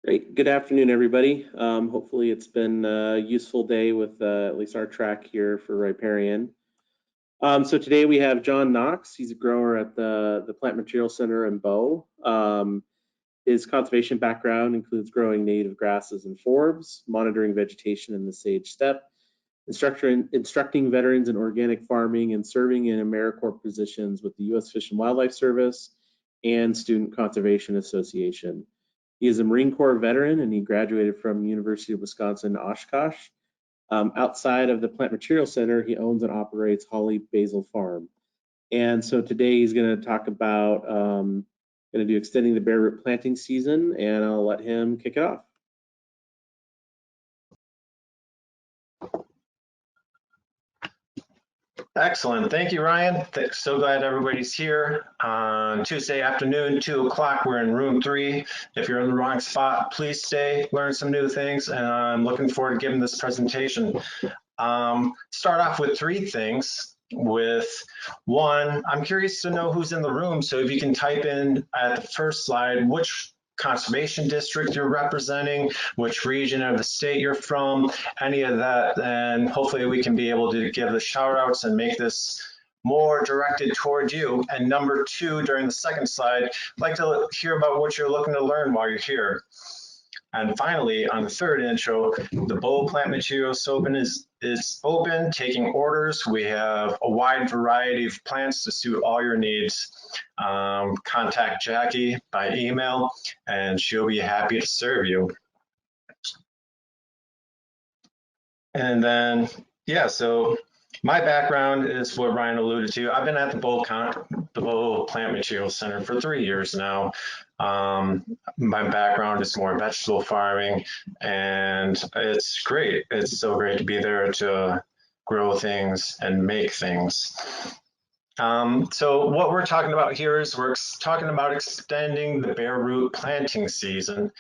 Great. Good afternoon, everybody. Hopefully it's been a useful day with at least our track here for riparian. So today we have John Knox. He's a grower at the Plant Material Center in Bow. His conservation background includes growing native grasses and forbs, monitoring vegetation in the sage steppe, instructing veterans in organic farming, and serving in AmeriCorps positions with the U.S. Fish and Wildlife Service and Student Conservation Association. He is a Marine Corps veteran, and he graduated from University of Wisconsin-Oshkosh. Outside of the Plant Material Center, he owns and operates Holly Basil Farm. And so today he's going to talk about going to do extending the bare root planting season, and I'll let him kick it off. Excellent. Thank you, Ryan. So glad everybody's here. On Tuesday afternoon, 2 o'clock, we're in room 3. If you're in the wrong spot, please stay, learn some new things, and I'm looking forward to giving this presentation. Start off with 3 things. With 1, I'm curious to know who's in the room, so if you can type in at the first slide which conservation district you're representing, which region of the state you're from, any of that, and hopefully we can be able to give the shout outs and make this more directed toward you. And number 2, during the second slide, I'd like to hear about what you're looking to learn while you're here. And finally, on the third intro, the Bow Plant Materials Open is open, taking orders. We have a wide variety of plants to suit all your needs. Contact Jackie by email, and she'll be happy to serve you. And then, yeah, so my background is what Ryan alluded to. I've been at the Bow Plant Materials Center for 3 years now. My background is more vegetable farming, and it's great. It's so great to be there to grow things and make things. So what we're talking about here is we're talking about extending the bare root planting season.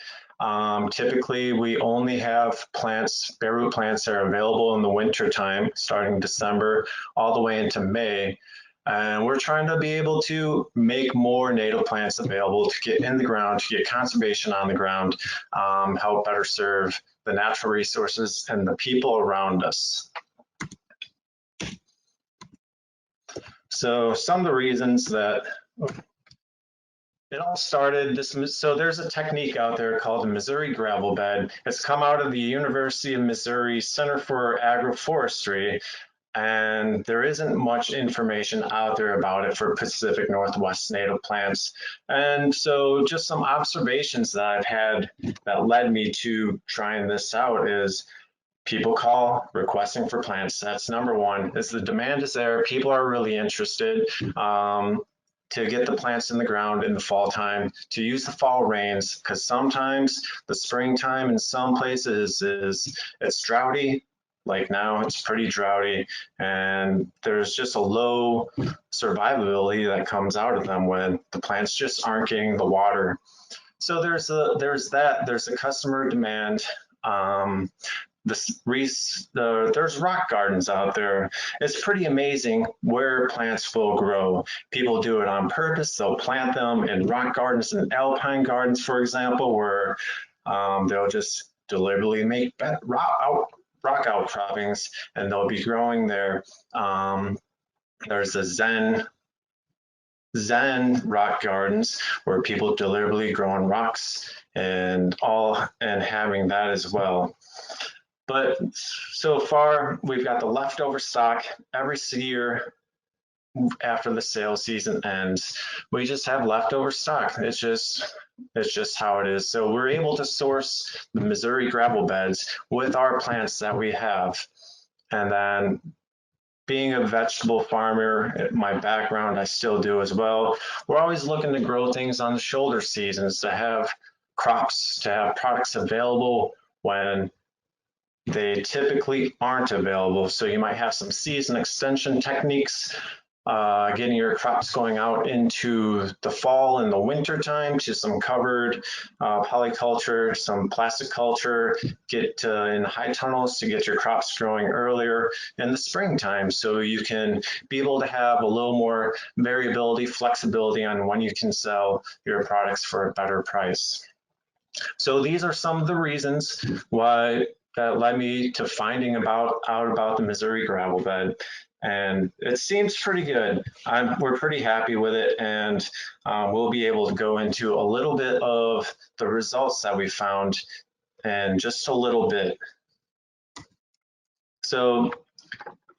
Typically, we only have bare root plants that are available in the winter time, starting December all the way into May. And we're trying to be able to make more native plants available to get in the ground, to get conservation on the ground, help better serve the natural resources and the people around us. So some of the reasons that it all started, so there's a technique out there called the Missouri gravel bed. It's come out of the University of Missouri Center for Agroforestry, and there isn't much information out there about it for Pacific Northwest native plants. And so just some observations that I've had that led me to trying this out is people call requesting for plants. That's number 1. Is the demand is there, people are really interested to get the plants in the ground in the fall time, to use the fall rains, because sometimes the springtime in some places it's droughty. Like now it's pretty droughty, and there's just a low survivability that comes out of them when the plants just aren't getting the water. So there's a customer demand. There's rock gardens out there. It's pretty amazing where plants will grow. People do it on purpose. They'll plant them in rock gardens and alpine gardens, for example, where they'll just deliberately make rock outcroppings, and they'll be growing there. There's the Zen rock gardens where people deliberately growing rocks and having that as well. But so far, we've got the leftover stock every year after the sales season ends. We just have leftover stock. It's just how it is. So we're able to source the Missouri gravel beds with our plants that we have. And then being a vegetable farmer, my background, I still do as well. We're always looking to grow things on the shoulder seasons, to have crops, to have products available when they typically aren't available. So you might have some season extension techniques, getting your crops going out into the fall and the winter time, to some covered polyculture, some plastic culture, get in high tunnels to get your crops growing earlier in the springtime, so you can be able to have a little more variability, flexibility on when you can sell your products for a better price. So these are some of the reasons why that led me to finding out about the Missouri gravel bed. And it seems pretty good. We're pretty happy with it, and we'll be able to go into a little bit of the results that we found in just a little bit. So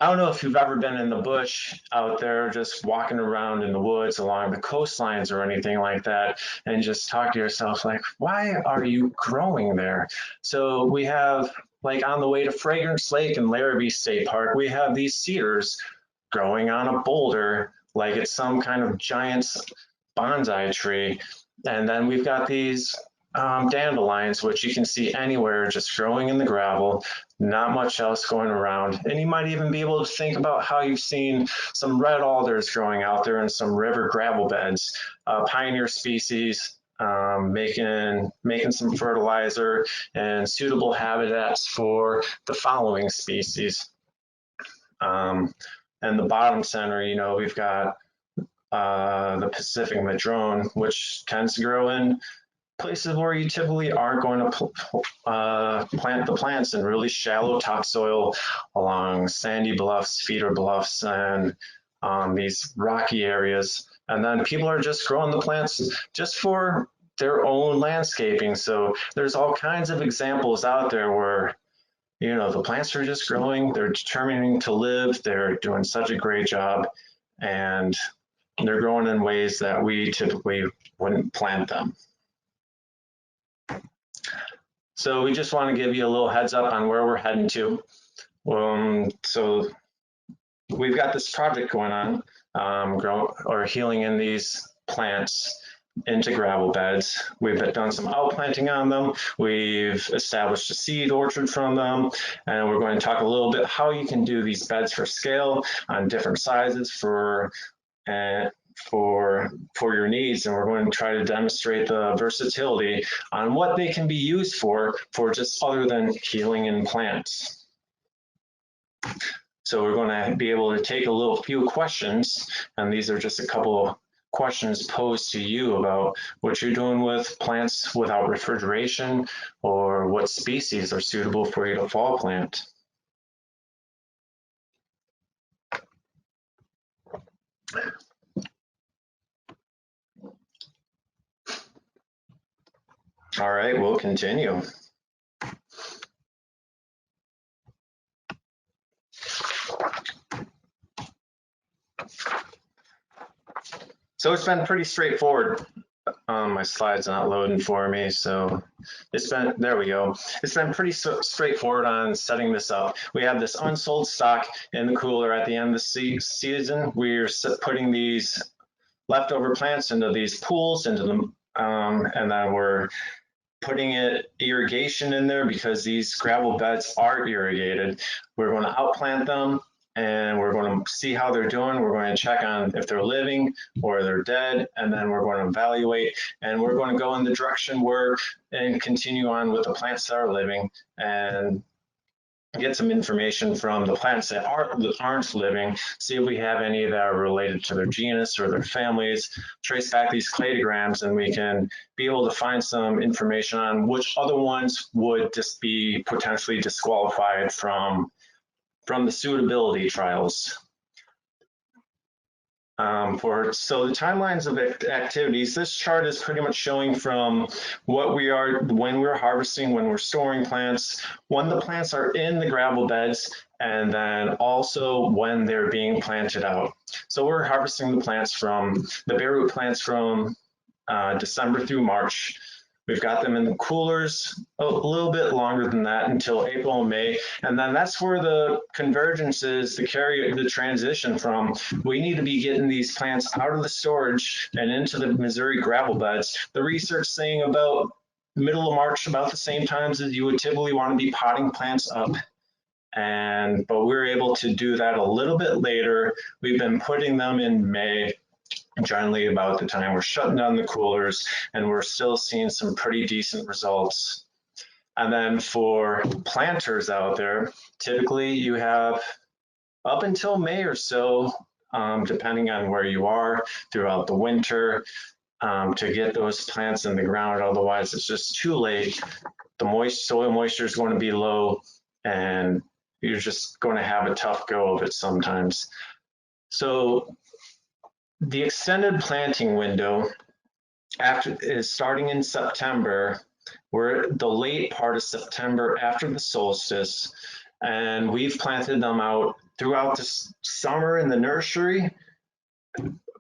I don't know if you've ever been in the bush out there just walking around in the woods along the coastlines or anything like that, and just talk to yourself like, why are you growing there? So we have, like on the way to Fragrance Lake and Larrabee State Park, we have these cedars growing on a boulder like it's some kind of giant bonsai tree. And then we've got these dandelions, which you can see anywhere, just growing in the gravel, not much else going around. And you might even be able to think about how you've seen some red alders growing out there in some river gravel beds, pioneer species, making some fertilizer and suitable habitats for the following species. And the bottom center, you know, we've got the Pacific madrone, which tends to grow in places where you typically aren't going to plant the plants in really shallow topsoil along sandy bluffs, feeder bluffs, and these rocky areas. And then people are just growing the plants just for their own landscaping. So there's all kinds of examples out there where, you know, the plants are just growing, they're determining to live, they're doing such a great job, and they're growing in ways that we typically wouldn't plant them. So we just want to give you a little heads up on where we're heading to. So we've got this project going on, healing in these plants into gravel beds. We've done some outplanting on them. We've established a seed orchard from them, and we're going to talk a little bit how you can do these beds for scale on different sizes for your needs, and we're going to try to demonstrate the versatility on what they can be used for just other than healing in plants. So we're going to be able to take a few questions, and these are just a couple of questions posed to you about what you're doing with plants without refrigeration, or what species are suitable for you to fall plant. All right, we'll continue. So it's been pretty straightforward. My slide's not loading for me, so there we go. It's been pretty straightforward on setting this up. We have this unsold stock in the cooler. At the end of the season, we're putting these leftover plants into these pools, and then we're putting irrigation in there because these gravel beds are irrigated. We're going to outplant them, and we're going to see how they're doing. We're going to check on if they're living or they're dead, and then we're going to evaluate, and we're going to go in the direction and continue on with the plants that are living and get some information from the plants that aren't living, see if we have any that are related to their genus or their families, trace back these cladograms, and we can be able to find some information on which other ones would just be potentially disqualified from the suitability trials. So the timelines of activities, this chart is pretty much showing from when we're harvesting, when we're storing plants, when the plants are in the gravel beds, and then also when they're being planted out. So we're harvesting the plants the bareroot plants from December through March. We've got them in the coolers a little bit longer than that, until April and May. And then that's where the convergence is, the transition from, we need to be getting these plants out of the storage and into the Missouri gravel beds. The research saying about middle of March, about the same times as you would typically want to be potting plants up. But we're able to do that a little bit later. We've been putting them in May, generally about the time we're shutting down the coolers, and we're still seeing some pretty decent results. And then for planters out there, typically you have up until May or so, depending on where you are throughout the winter, to get those plants in the ground. Otherwise, it's just too late. The soil moisture is going to be low, and you're just going to have a tough go of it sometimes. So the extended planting window is starting in September. We're the late part of September after the solstice, and we've planted them out throughout the summer in the nursery,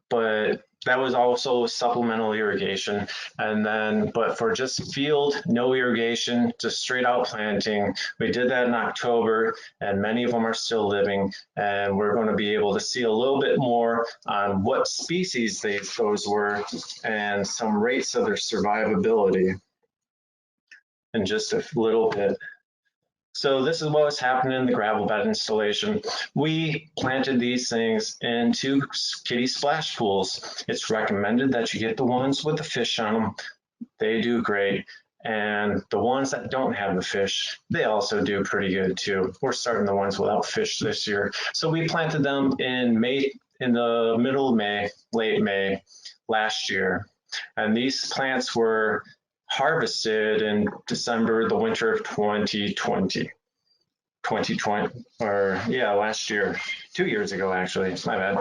but that was also supplemental irrigation. And then, but for just field, no irrigation, just straight out planting. We did that in October, and many of them are still living. And we're going to be able to see a little bit more on what species those were and some rates of their survivability in just a little bit. So this is what was happening in the gravel bed installation. We planted these things into kiddie splash pools. It's recommended that you get the ones with the fish on them. They do great. And the ones that don't have the fish, they also do pretty good too. We're starting the ones without fish this year. So we planted them in May, in the middle of May, late May last year. And these plants were harvested in December, the winter of 2020, or yeah, last year, 2 years ago, actually, my bad.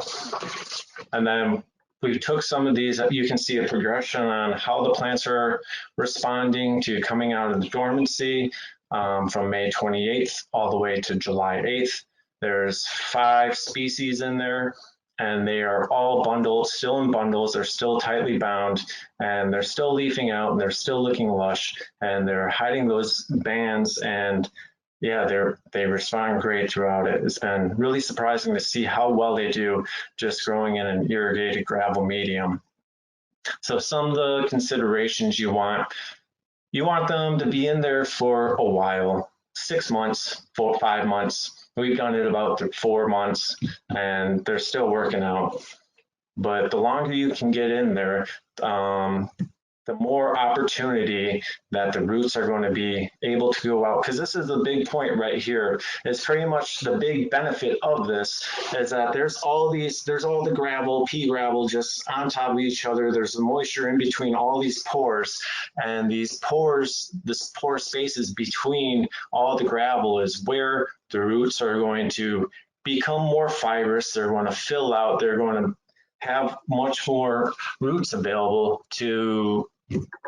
And then we took some of these, you can see a progression on how the plants are responding to coming out of the dormancy from May 28th all the way to July 8th. There's 5 species in there, and they are all bundled, still in bundles. They're still tightly bound, and they're still leafing out, and they're still looking lush, and they're hiding those bands. And yeah, they respond great throughout it. It's been really surprising to see how well they do just growing in an irrigated gravel medium. So some of the considerations you want them to be in there for a while, 6 months, 4 or 5 months. We've done it about 4 months, and they're still working out. But the longer you can get in there, the more opportunity that the roots are going to be able to go out. Because this is the big point right here. It's pretty much the big benefit of this is that there's all the gravel, pea gravel just on top of each other. There's the moisture in between all these pores, and these pores, this pore spaces between all the gravel is where the roots are going to become more fibrous. They're going to fill out. They're going to have much more roots available to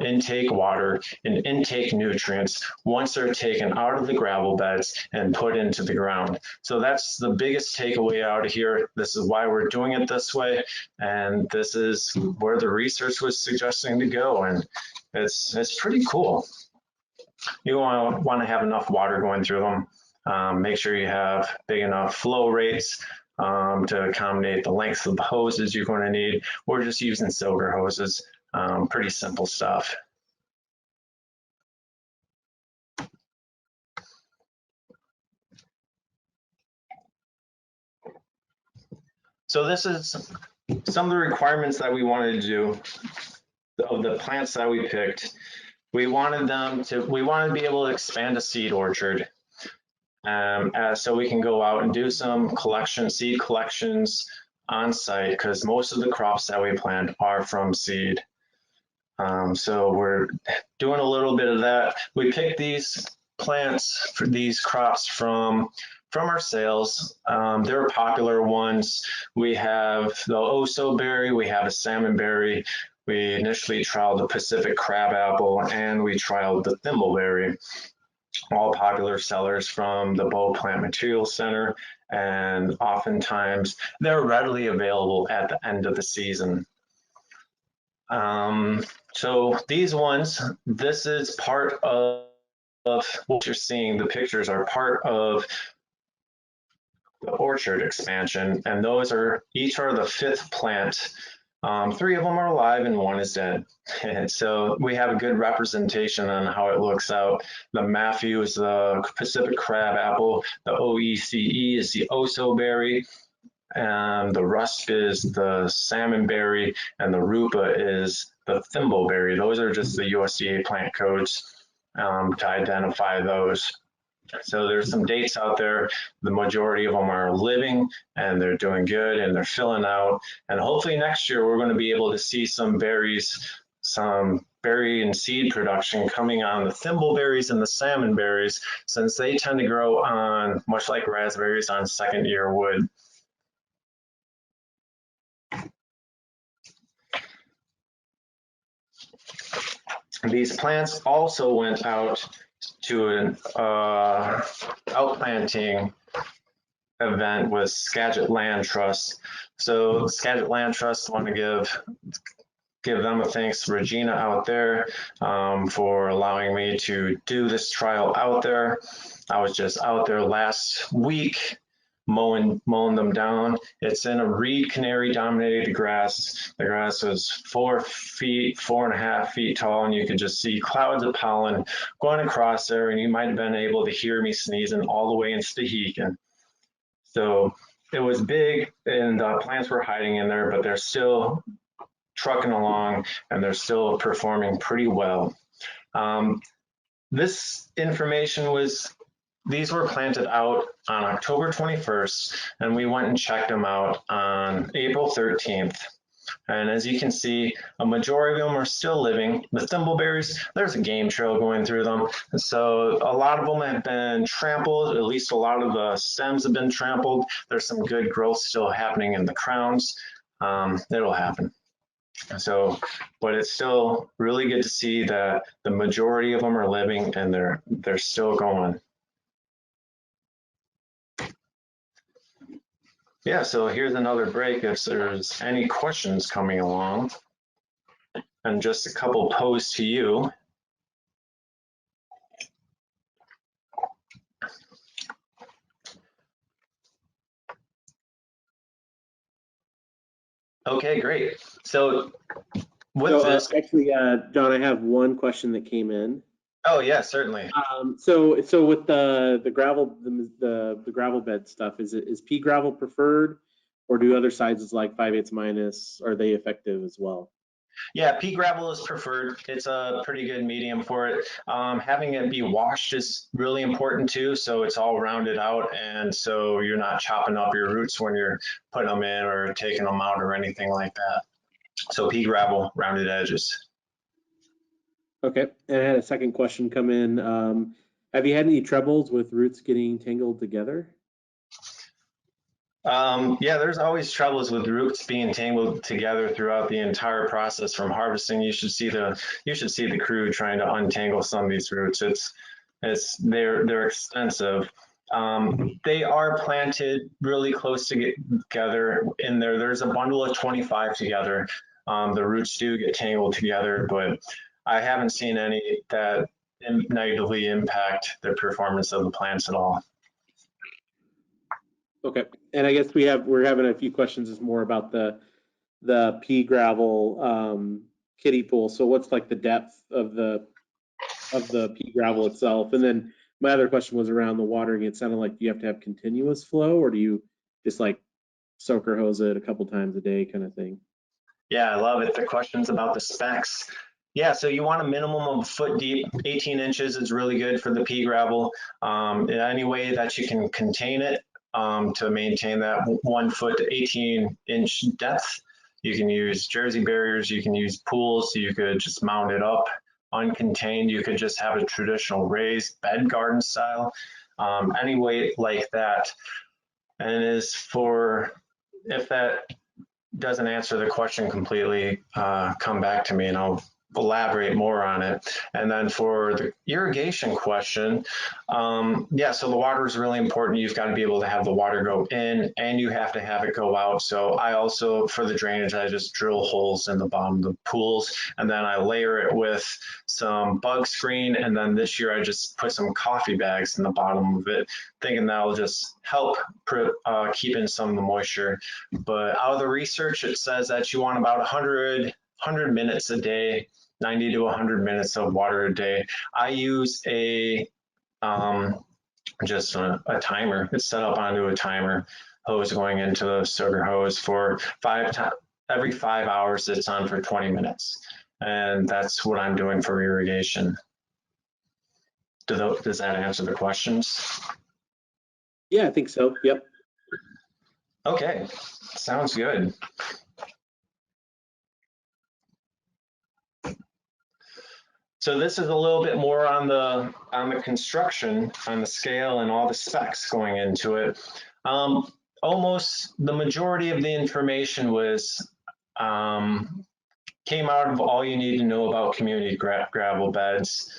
intake water and intake nutrients once they're taken out of the gravel beds and put into the ground. So that's the biggest takeaway out of here. This is why we're doing it this way, and this is where the research was suggesting to go, and it's pretty cool. You want to have enough water going through them. Make sure you have big enough flow rates to accommodate the length of the hoses you're going to need. We're just using silver hoses. Pretty simple stuff. So this is some of the requirements that we wanted to do of the plants that we picked. We wanted to be able to expand a seed orchard. So we can go out and do some seed collections on site, because most of the crops that we plant are from seed. So we're doing a little bit of that. We picked these plants for these crops from our sales. They're popular ones. We have the oso berry, we have a salmon berry. We initially trialed the Pacific crabapple, and we trialed the thimbleberry. All popular sellers from the Bow Plant Materials Center, and oftentimes they're readily available at the end of the season. So these ones, this is part of what you're seeing. The pictures are part of the orchard expansion, and those each are the 5th plant. 3 of them are alive and 1 is dead. And so we have a good representation on how it looks out. The Matthew is the Pacific crabapple, the OECE is the oso berry, and the Rusp is the salmon berry, and the Rupa is the thimbleberry. Those are just the USDA plant codes to identify those. So there's some dates out there. The majority of them are living and they're doing good and they're filling out. And hopefully next year we're going to be able to see some berries, some berry and seed production coming on the thimbleberries and the salmon berries, since they tend to grow on, much like raspberries, on second year wood. These plants also went out to an outplanting event with Skagit Land Trust. So Skagit Land Trust want to give them a thanks to Regina out there for allowing me to do this trial out there. I was just out there last week mowing them down. It's in a reed canary dominated grass. The grass was 4.5 feet tall, and you could just see clouds of pollen going across there, and you might have been able to hear me sneezing all the way in Skagit. So it was big, and plants were hiding in there, but they're still trucking along and they're still performing pretty well. This information these were planted out on October 21st, and we went and checked them out on April 13th. And as you can see, a majority of them are still living. The thimbleberries, there's a game trail going through them. So a lot of them have been trampled, at least a lot of the stems have been trampled. There's some good growth still happening in the crowns. It'll happen. So, but it's still really good to see that the majority of them are living and they're still going. Yeah, so here's another break if there's any questions coming along, and just a couple posed to you. Okay, great. So with this, actually, John, I have one question that came in. Oh yeah, certainly. So with the gravel the gravel bed stuff, is pea gravel preferred, or do other sizes like 5/8 minus, are they effective as well? Yeah, pea gravel is preferred. It's a pretty good medium for it. Having it be washed is really important too, so it's all rounded out, and so you're not chopping up your roots when you're putting them in or taking them out or anything like that. So pea gravel, rounded edges. Okay, and I had a second question come in. Have you had any troubles with roots getting tangled together? Yeah, there's always troubles with roots being tangled together throughout the entire process from harvesting. You should see the crew trying to untangle some of these roots. They're extensive. They are planted really close together in there. There's a bundle of 25 together. The roots do get tangled together, but I haven't seen any that negatively impact the performance of the plants at all. Okay, and I guess we're having a few questions is more about the pea gravel kiddie pool. So what's like the depth of the pea gravel itself? And then my other question was around the watering. It sounded like you have to have continuous flow, or do you just like soaker hose it a couple times a day kind of thing? Yeah, I love it. The questions about the specs. Yeah, so you want a minimum of a foot deep. 18 inches is really good for the pea gravel. Any way that you can contain it to maintain that 1 foot to 18-inch depth. You can use Jersey barriers, you can use pools, you could just mount it up uncontained. You could just have a traditional raised bed garden style, any way like that. And as for, if that doesn't answer the question completely, come back to me and I'll elaborate more on it. And then for the irrigation question, yeah, so the water is really important. You've got to be able to have the water go in and you have to have it go out. So I also, for the drainage, I just drill holes in the bottom of the pools, and then I layer it with some bug screen. And then this year I just put some coffee bags in the bottom of it, thinking that'll just help keep in some of the moisture. But out of the research, it says that you want about 100 minutes a day, 90 to 100 minutes of water a day. I use just a timer. It's set up onto a timer hose going into the sugar hose for every 5 hours. It's on for 20 minutes. And that's what I'm doing for irrigation. Does that answer the questions? Yeah, I think so. Yep. Okay, sounds good. So this is a little bit more on the construction, on the scale and all the specs going into it. Almost the majority of the information was came out of all you need to know about community gravel beds.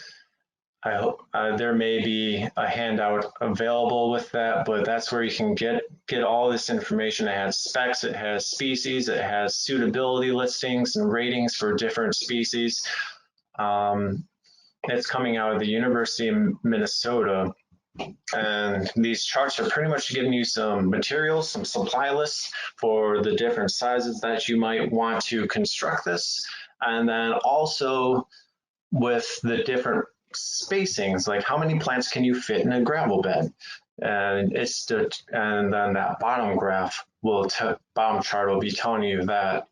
I hope there may be a handout available with that, but that's where you can get all this information. It has specs, it has species, it has suitability listings and ratings for different species. It's coming out of the University of Minnesota. And these charts are pretty much giving you some materials, some supply lists for the different sizes that you might want to construct this. And then also with the different spacings, like how many plants can you fit in a gravel bed? And and then that bottom graph bottom chart will be telling you that.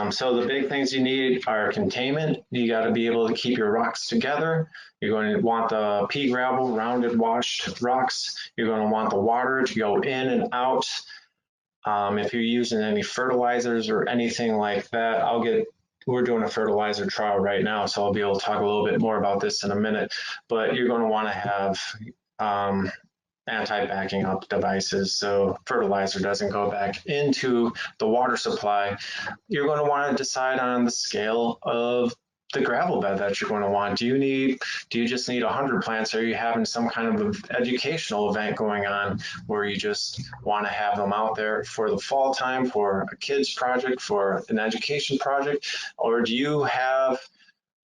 So the big things you need are containment. You got to be able to keep your rocks together. You're going to want the pea gravel, rounded washed rocks. You're going to want the water to go in and out. If you're using any fertilizers or anything like that, we're doing a fertilizer trial right now, so I'll be able to talk a little bit more about this in a minute. But you're going to want to have anti-backing up devices so fertilizer doesn't go back into the water supply. You're going to want to decide on the scale of the gravel bed that you're going to want. Do you just need 100 plants, or are you having some kind of educational event going on where you just want to have them out there for the fall time, for a kid's project, for an education project? Or do you have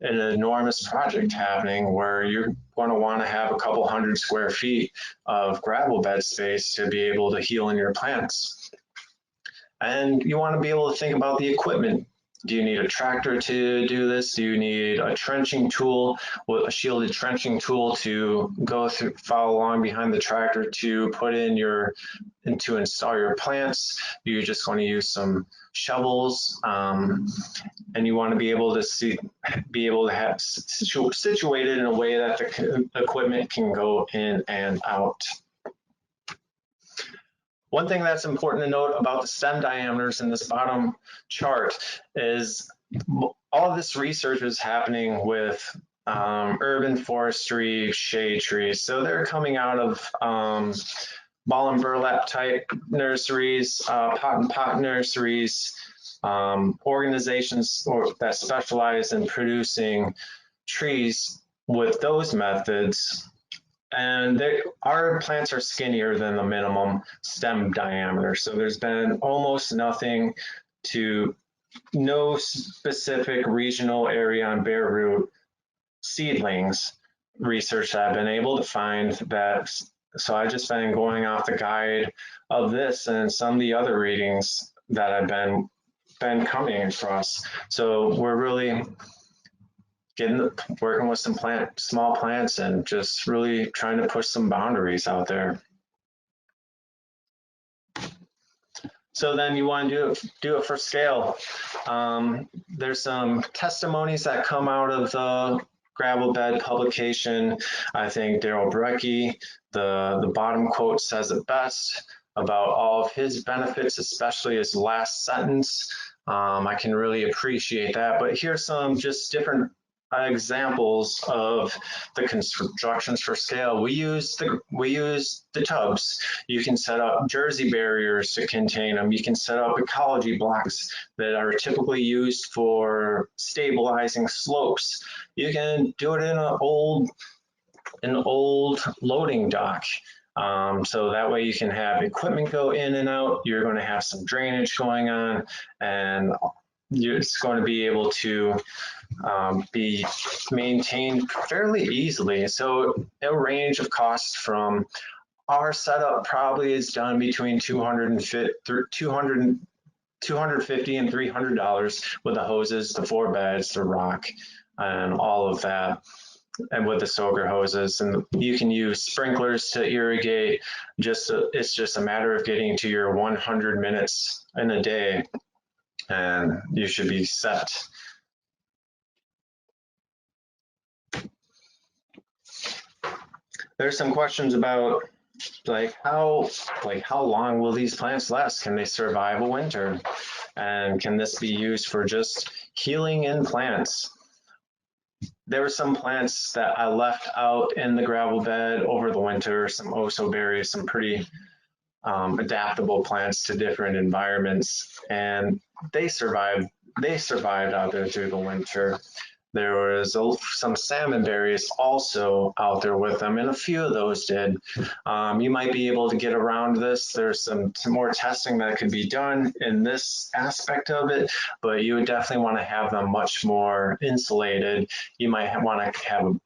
an enormous project happening where you're going to want to have a couple 100 square feet of gravel bed space to be able to heal in your plants? And you want to be able to think about the equipment. Do you need a tractor to do this? Do you need a trenching tool, a shielded trenching tool to follow along behind the tractor to put in to install your plants? You're just going to use some shovels, and you want to be able to have situated in a way that the equipment can go in and out. One thing that's important to note about the stem diameters in this bottom chart is all of this research is happening with urban forestry shade trees. So they're coming out of ball and burlap type nurseries, pot and pot nurseries, organizations that specialize in producing trees with those methods. And our plants are skinnier than the minimum stem diameter. So there's been almost no specific regional area on bareroot seedlings research that I've been able to find that. So I've just been going off the guide of this and some of the other readings that I've been coming across. So we're really working with some small plants and just really trying to push some boundaries out there. So then you want to do it for scale. There's some testimonies that come out of the gravel bed publication. I think Daryl Brecky, the bottom quote says it best about all of his benefits, especially his last sentence. I can really appreciate that. But here's some just different examples of the constructions for scale. We use the tubs. You can set up jersey barriers to contain them. You can set up ecology blocks that are typically used for stabilizing slopes. You can do it in an old loading dock. So that way you can have equipment go in and out. You're going to have some drainage going on, and it's going to be able to be maintained fairly easily. So a range of costs from our setup probably is done between $250 and $300 with the hoses, the 4 beds, the rock, and all of that, and with the soaker hoses. And you can use sprinklers to irrigate. It's just a matter of getting to your 100 minutes in a day, and you should be set. There's some questions about how long will these plants last? Can they survive a winter? And can this be used for just healing in plants? There were some plants that I left out in the gravel bed over the winter, some oso berries, some pretty adaptable plants to different environments, and they survived out there through the winter. There was some salmon berries also out there with them, and a few of those did. You might be able to get around this. There's some more testing that could be done in this aspect of it, but you would definitely want to have them much more insulated. You might want to have a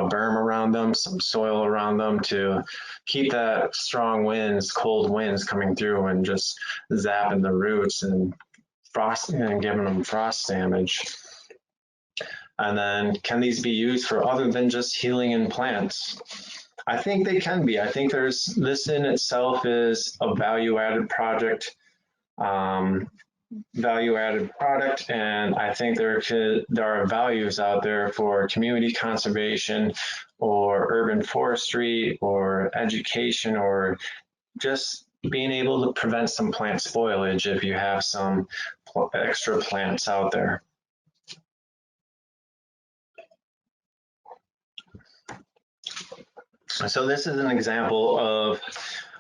berm around them, some soil around them to keep that strong winds, cold winds coming through and just zapping the roots and frosting and giving them frost damage. And then can these be used for other than just healing in plants? I think they can be. I think this in itself is a value-added product, and I think there are values out there for community conservation or urban forestry or education or just being able to prevent some plant spoilage if you have some extra plants out there. So this is an example of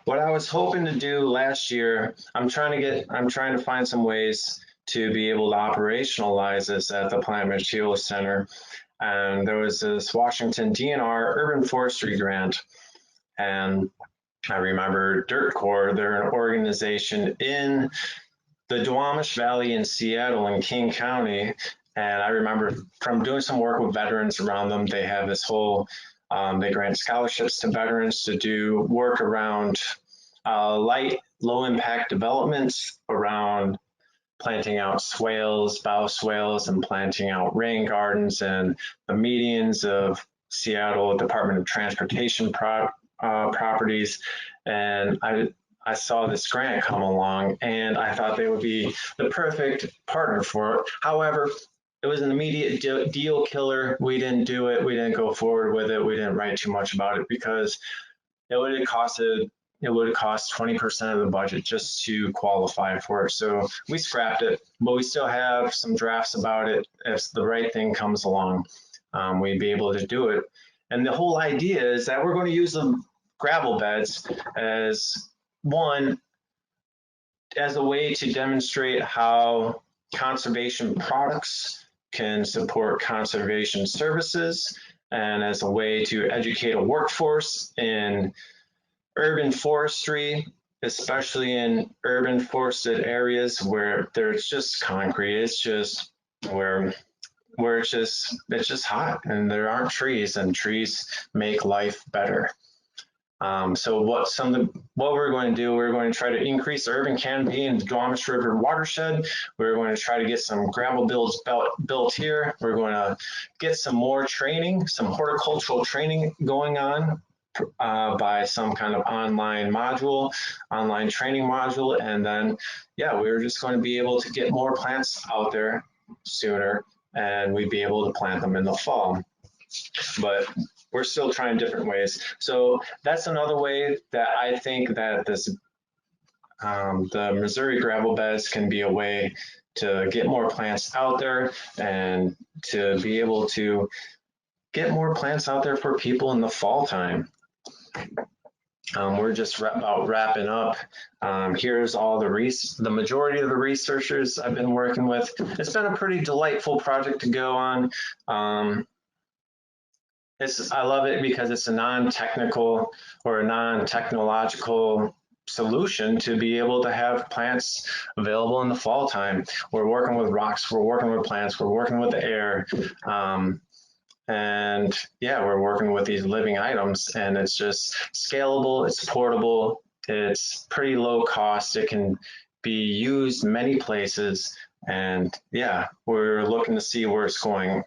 what I was hoping to do last year. I'm trying to find some ways to be able to operationalize this at the Plant Materials Center. And there was this Washington DNR Urban Forestry Grant. And I remember Dirt Corps, they're an organization in the Duwamish Valley in Seattle in King County. And I remember from doing some work with veterans around them, they have this whole, they grant scholarships to veterans to do work around light, low impact developments around planting out swales, bow swales, and planting out rain gardens and the medians of Seattle Department of Transportation properties. And I saw this grant come along and I thought they would be the perfect partner for it. However, it was an immediate deal killer. We didn't do it. We didn't go forward with it. We didn't write too much about it because it would have cost 20% of the budget just to qualify for it. So we scrapped it, but we still have some drafts about it. If the right thing comes along, we'd be able to do it. And the whole idea is that we're going to use the gravel beds as a way to demonstrate how conservation products can support conservation services, and as a way to educate a workforce in urban forestry, especially in urban forested areas where there's just concrete. It's just where it's just hot and there aren't trees, and trees make life better. So what we're going to do, we're going to try to increase the urban canopy in the Duwamish River watershed. We're going to try to get some gravel builds built here. We're going to get some more training, some horticultural training going on by some kind of online training module. And then, yeah, we're just going to be able to get more plants out there sooner, and we'd be able to plant them in the fall. But we're still trying different ways. So that's another way that I think that the Missouri gravel beds can be a way to get more plants out there and to be able to get more plants out there for people in the fall time. We're just about wrapping up. Here's all the majority of the researchers I've been working with. It's been a pretty delightful project to go on. I love it because it's a non-technical or a non-technological solution to be able to have plants available in the fall time. We're working with rocks, we're working with plants, we're working with the air. And yeah, we're working with these living items, and it's just scalable, it's portable, it's pretty low cost, it can be used many places, and yeah, we're looking to see where it's going.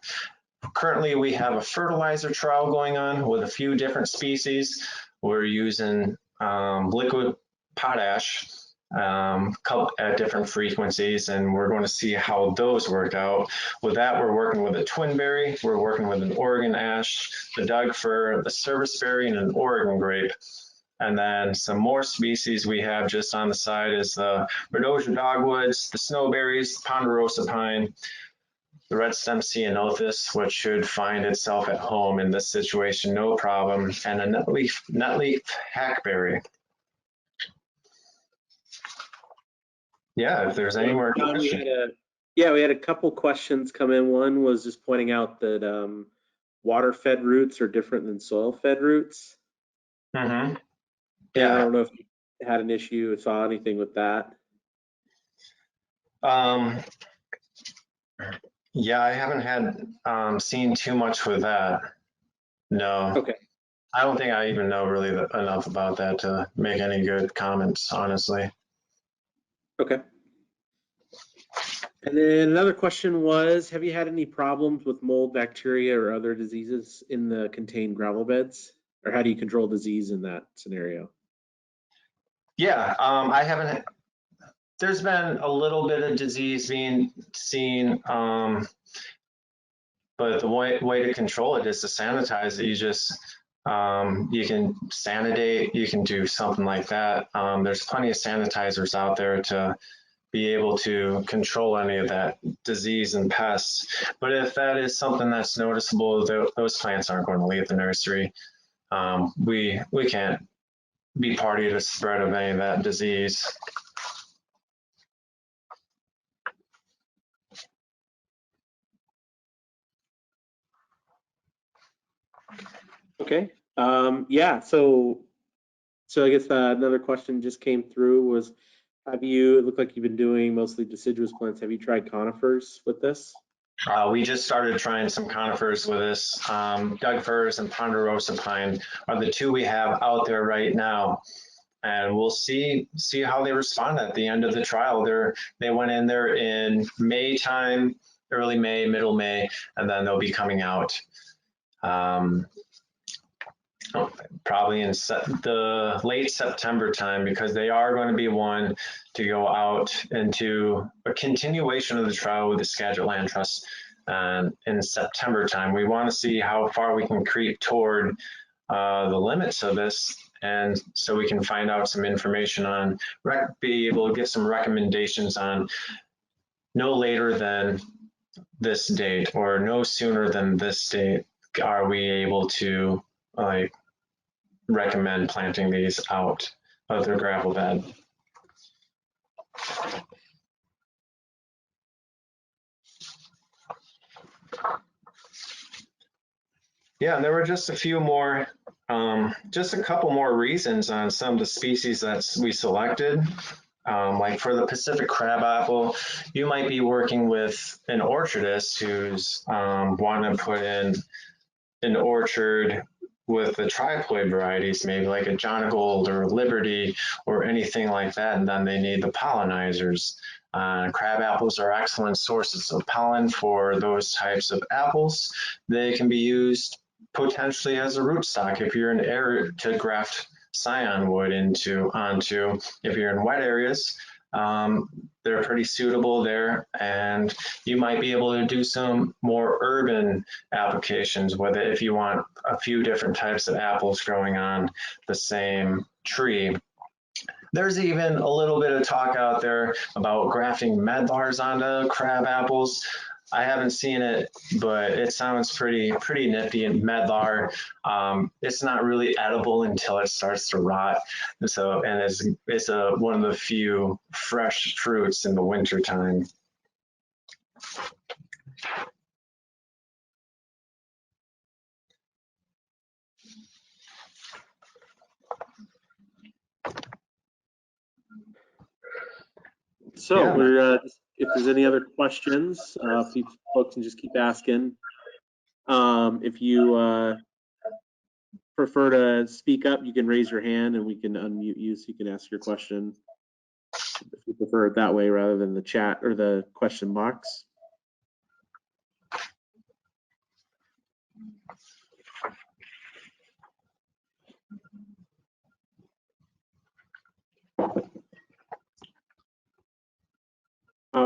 Currently, we have a fertilizer trial going on with a few different species. We're using liquid potash at different frequencies, and we're going to see how those work out. With that, we're working with a twinberry, we're working with an Oregon ash, the Doug fir, the serviceberry, and an Oregon grape. And then some more species we have just on the side is the Rhodosia dogwoods, the snowberries, the ponderosa pine, the red stem ceanothus, which should find itself at home in this situation, no problem, and a nutleaf hackberry. Yeah, if there's any more questions. We had a couple questions come in. One was just pointing out that water-fed roots are different than soil-fed roots. Mm-hmm. Yeah, I don't know if you had an issue or saw anything with that. Yeah, I haven't had seen too much with that. No. Okay. I don't think I even know really enough about that to make any good comments, honestly. Okay. And then another question was, have you had any problems with mold, bacteria, or other diseases in the contained gravel beds? Or how do you control disease in that scenario? Yeah, I haven't. There's been a little bit of disease being seen, but the way to control it is to sanitize it. You just you can sanitize, you can do something like that. There's plenty of sanitizers out there to be able to control any of that disease and pests. But if that is something that's noticeable, those plants aren't going to leave the nursery. We can't be party to the spread of any of that disease. Okay. Yeah. So I guess another question just came through was, it looked like you've been doing mostly deciduous plants. Have you tried conifers with this? We just started trying some conifers with this. Doug firs and ponderosa pine are the two we have out there right now. And we'll see how they respond at the end of the trial. They went in there in May time, early May, middle May, and then they'll be coming out probably in the late September time, because they are going to be one to go out into a continuation of the trial with the Skagit Land Trust in September time. We want to see how far we can creep toward the limits of this, and so we can find out some information on, be able to get some recommendations on no later than this date or no sooner than this date are we able to recommend planting these out of their gravel bed. Yeah, and there were just a few more, just a couple more reasons on some of the species that we selected. Like for the Pacific crabapple, you might be working with an orchardist who's wanting to put in an orchard with the triploid varieties, maybe like a Jonagold or Liberty or anything like that, and then they need the pollinizers. Crab apples are excellent sources of pollen for those types of apples. They can be used potentially as a rootstock if you're in area to graft scion wood onto. If you're in wet areas, they're pretty suitable there, and you might be able to do some more urban applications with it if you want a few different types of apples growing on the same tree. There's even a little bit of talk out there about grafting medlars onto crab apples. I haven't seen it, but it sounds pretty nifty. And medlar, it's not really edible until it starts to rot. And so, and it's one of the few fresh fruits in the winter time. So yeah, we're if there's any other questions, folks can just keep asking. If you prefer to speak up, you can raise your hand and we can unmute you so you can ask your question. If you prefer it that way rather than the chat or the question box.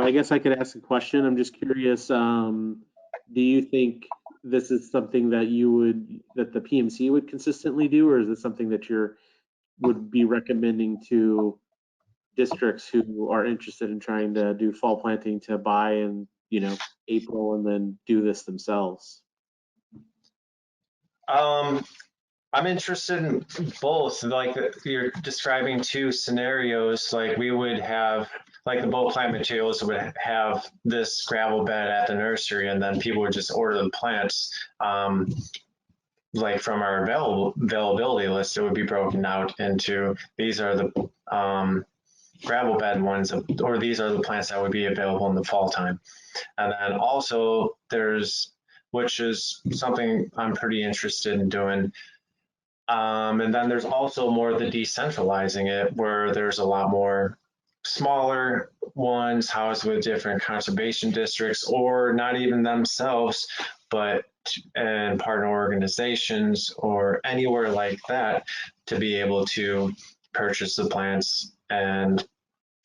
I guess I could ask a question. I'm just curious, do you think this is something that that the PMC would consistently do, or is it something that would be recommending to districts who are interested in trying to do fall planting to buy in, April and then do this themselves? I'm interested in both. Like you're describing two scenarios, like we would have, like the bulk plant materials would have this gravel bed at the nursery, and then people would just order the plants. Like from our availability list, it would be broken out into these are the gravel bed ones, or these are the plants that would be available in the fall time. And then also which is something I'm pretty interested in doing. And then there's also more the decentralizing it, where there's a lot more smaller ones housed with different conservation districts, or not even themselves, but and partner organizations or anywhere like that, to be able to purchase the plants and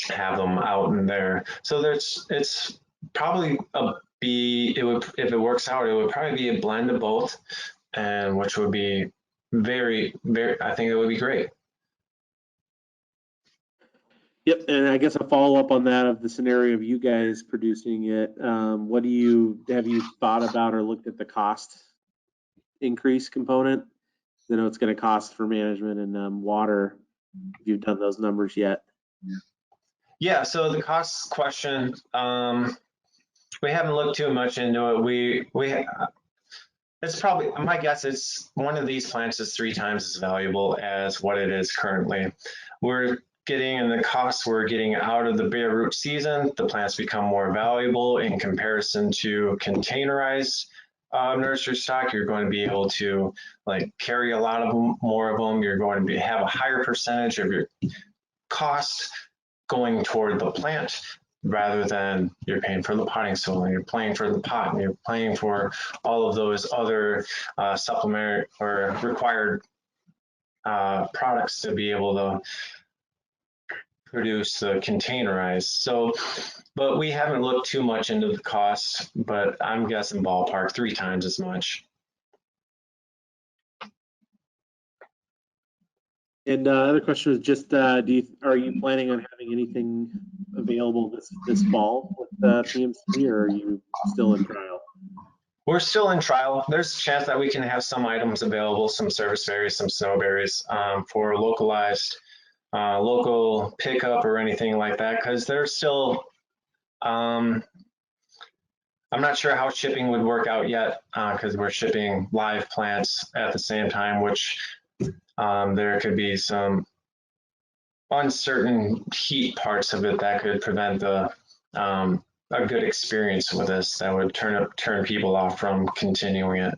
have them out in there. So it's probably if it works out, it would probably be a blend of both, and which would be very, very, I think it would be great. Yep, and I guess a follow up on that of the scenario of you guys producing it. Have you thought about or looked at the cost increase component? I know it's going to cost for management and water. If you've done those numbers yet? Yeah, so the cost question, we haven't looked too much into it. It's probably, my guess, it's one of these plants is 3 times as valuable as what it is currently. We're getting in the costs we're getting out of the bare root season, the plants become more valuable in comparison to containerized nursery stock. You're going to be able to like carry a lot of them, more of them. You're going to have a higher percentage of your cost going toward the plant, rather than you're paying for the potting soil, and you're paying for the pot, and you're paying for all of those other supplementary or required products to be able to produce the containerized. So, but we haven't looked too much into the cost, but I'm guessing ballpark 3 times as much. And other question was just, are you planning on having anything available this fall with PMC, or are you still in trial? We're still in trial. There's a chance that we can have some items available, some service berries, some snowberries for localized, local pickup or anything like that, because there's still, I'm not sure how shipping would work out yet, because we're shipping live plants at the same time, which there could be some uncertain heat parts of it that could prevent a good experience with this, that would turn people off from continuing it.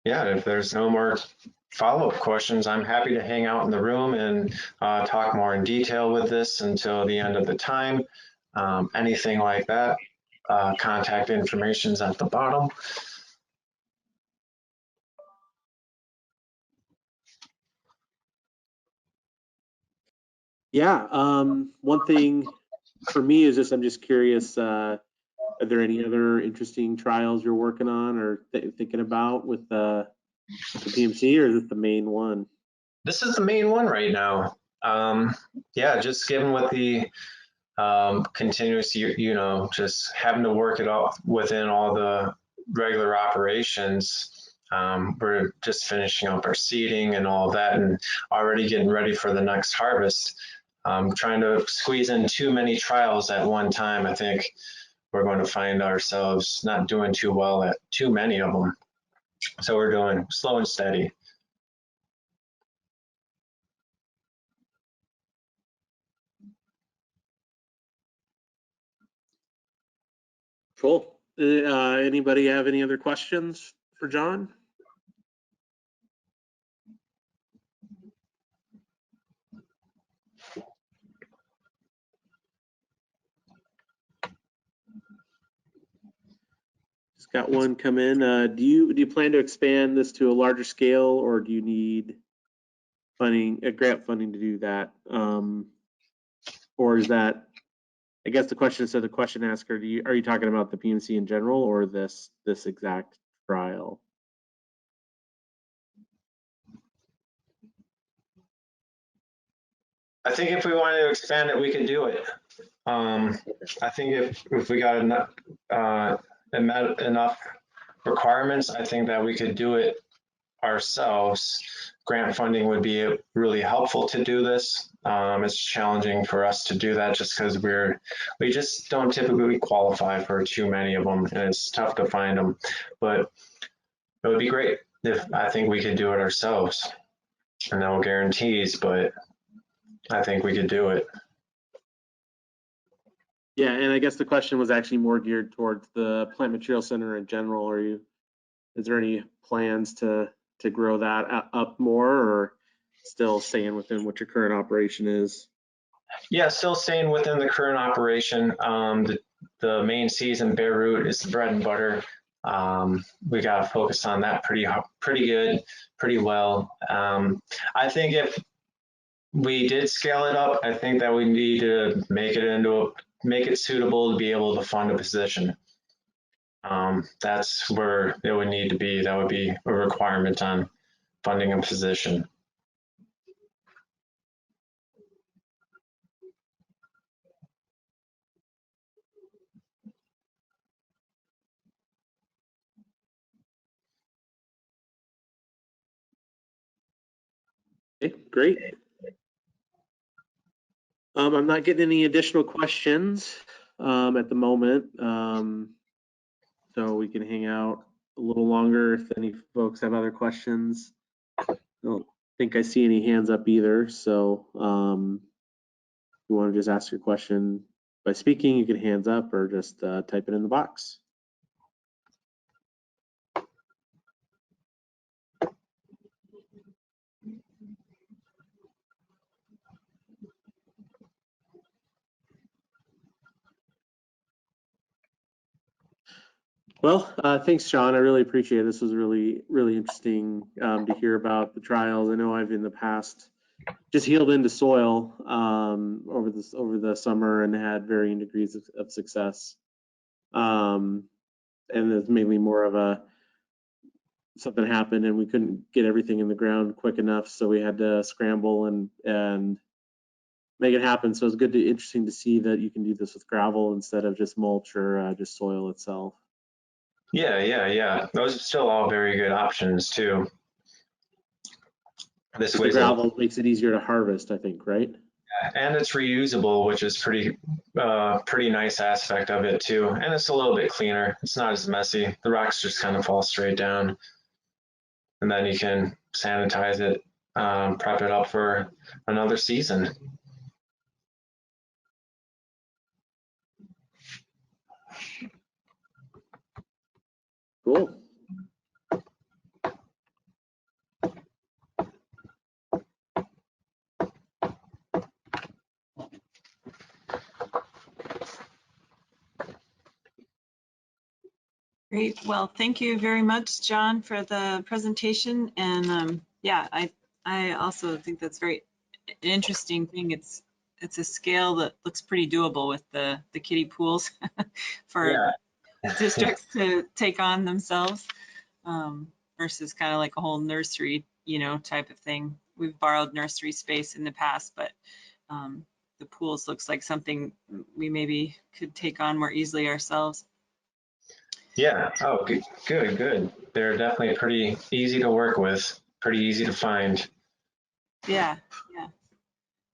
Yeah, if there's no more follow-up questions, I'm happy to hang out in the room and talk more in detail with this until the end of the time. Anything like that, contact information's at the bottom. Yeah, one thing for me is I'm just curious, are there any other interesting trials you're working on or thinking about with the PMC, or is it the main one? This is the main one right now. Yeah, just given with the continuous, just having to work it all within all the regular operations. We're just finishing up our seeding and all that, and already getting ready for the next harvest. Trying to squeeze in too many trials at one time. I think we're going to find ourselves not doing too well at too many of them. So we're doing slow and steady. Cool. Anybody have any other questions for John? Got one come in. Do you plan to expand this to a larger scale, or do you need funding, grant funding to do that? Or is that, I guess the question is to the question asker, are you talking about the PMC in general or this exact trial? I think if we wanted to expand it, we could do it. I think if we got enough requirements, I think that we could do it ourselves. Grant funding would be really helpful to do this. It's challenging for us to do that just because we just don't typically qualify for too many of them, and it's tough to find them. But it would be great if I think we could do it ourselves. No guarantees, but I think we could do it. Yeah, and I guess the question was actually more geared towards the Plant Material Center in general. Is there any plans to grow that up more, or still staying within what your current operation is? Yeah, still staying within the current operation. The main season bareroot is the bread and butter. We got to focus on that pretty good, pretty well. I think if we did scale it up, I think that we need to make it suitable to be able to fund a position. That's where it would need to be. That would be a requirement on funding a position. Okay, great. I'm not getting any additional questions at the moment, so we can hang out a little longer if any folks have other questions. I don't think I see any hands up either, so if you want to just ask your question by speaking, you can hands up or just type it in the box. Well, thanks, Sean. I really appreciate it. This was really, really interesting to hear about the trials. I know I've in the past just healed into soil over the summer and had varying degrees of success. And it's mainly more of something happened and we couldn't get everything in the ground quick enough, so we had to scramble and make it happen. So it's interesting to see that you can do this with gravel instead of just mulch or just soil itself. Yeah. Those are still all very good options too. This way, the gravel makes it easier to harvest, I think, right? Yeah, and it's reusable, which is pretty nice aspect of it too. And it's a little bit cleaner. It's not as messy. The rocks just kind of fall straight down, and then you can sanitize it, prep it up for another season. Cool. Great. Well, thank you very much, John, for the presentation. And yeah, I also think that's very an interesting thing. It's a scale that looks pretty doable with the kiddie pools for districts to take on themselves versus kind of like a whole nursery, type of thing. We've borrowed nursery space in the past, but the pools looks like something we maybe could take on more easily ourselves. Yeah. Oh, good. They're definitely pretty easy to work with, pretty easy to find. Yeah.